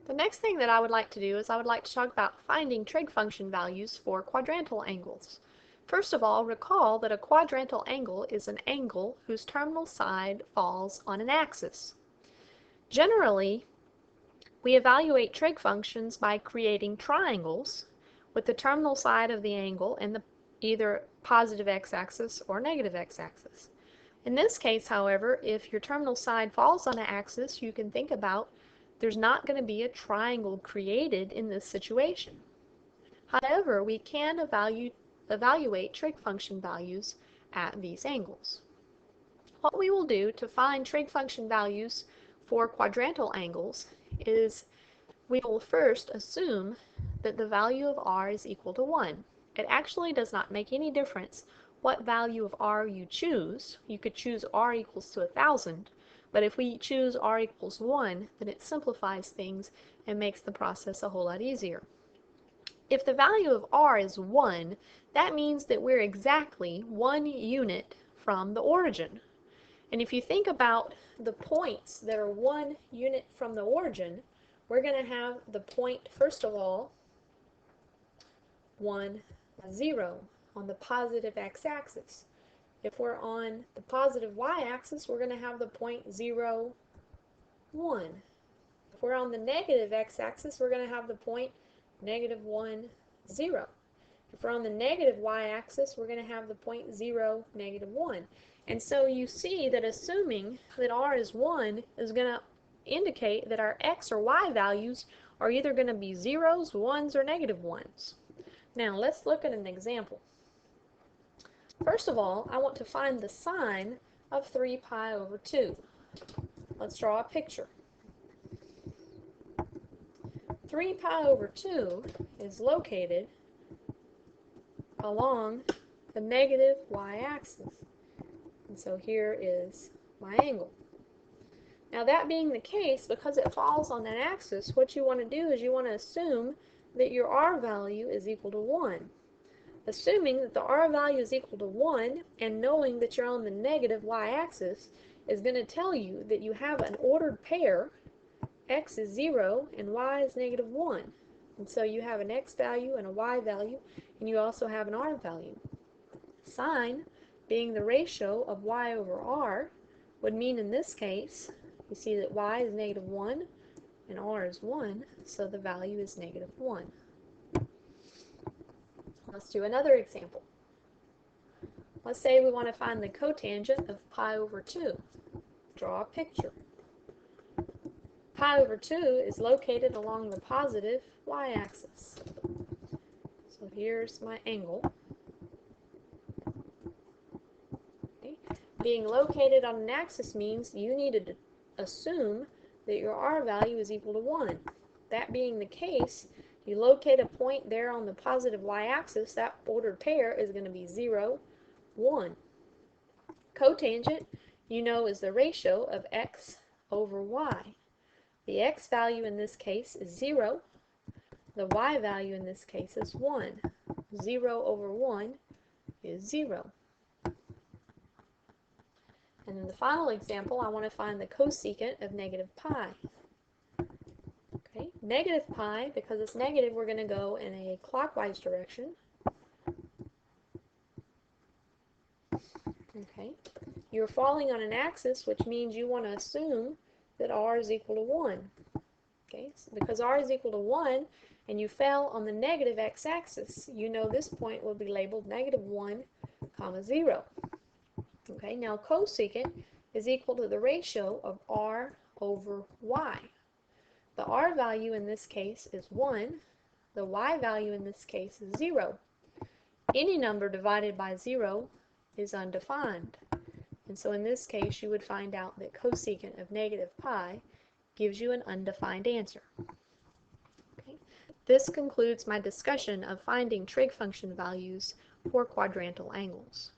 The next thing that I would like to do is I would like to talk about finding trig function values for quadrantal angles. First of all, recall that a quadrantal angle is an angle whose terminal side falls on an axis. Generally, we evaluate trig functions by creating triangles with the terminal side of the angle in the either positive x-axis or negative x-axis. In this case, however, if your terminal side falls on an axis, you can think about there's not going to be a triangle created in this situation. However, we can evaluate trig function values at these angles. What we will do to find trig function values for quadrantal angles is we will first assume that the value of r is equal to 1. It actually does not make any difference what value of r you choose. You could choose r equals to 1,000, but if we choose r equals 1, then it simplifies things and makes the process a whole lot easier. If the value of r is 1, that means that we're exactly 1 unit from the origin. And if you think about the points that are 1 unit from the origin, we're going to have the point, first of all, 1, 0 on the positive x-axis. If we're on the positive y-axis, we're going to have the point 0, 1. If we're on the negative x-axis, we're going to have the point negative 1, 0. If we're on the negative y-axis, we're going to have the point 0, negative 1. And so you see that assuming that r is 1 is going to indicate that our x or y values are either going to be zeros, ones, or negative ones. Now let's look at an example. First of all, I want to find the sine of 3 pi over 2. Let's draw a picture. 3 pi over 2 is located along the negative y-axis. And so here is my angle. Now that being the case, because it falls on that axis, what you want to do is you want to assume that your r value is equal to 1. Assuming that the r value is equal to 1 and knowing that you're on the negative y-axis is going to tell you that you have an ordered pair, x is 0 and y is negative 1. And so you have an x value and a y value, and you also have an r value. Sine, being the ratio of y over r, would mean in this case, you see that y is negative 1 and r is 1, so the value is negative 1. Let's do another example. Let's say we want to find the cotangent of pi over 2. Draw a picture. Pi over 2 is located along the positive y-axis. So here's my angle. Okay. Being located on an axis means you needed to assume that your r value is equal to 1. That being the case, you locate a point there on the positive y-axis, that ordered pair is going to be 0, 1. Cotangent, you know, is the ratio of x over y. The x value in this case is 0. The y value in this case is 1. 0 over 1 is 0. And in the final example, I want to find the cosecant of negative pi. Okay, negative pi, because it's negative, we're going to go in a clockwise direction. Okay, you're falling on an axis, which means you want to assume that r is equal to 1. Okay, so because r is equal to 1 and you fell on the negative x-axis, you know this point will be labeled negative 1, 0. Okay, now cosecant is equal to the ratio of r over y. The r value in this case is 1. The y value in this case is 0. Any number divided by 0 is undefined. And so in this case, you would find out that cosecant of negative pi gives you an undefined answer. Okay. This concludes my discussion of finding trig function values for quadrantal angles.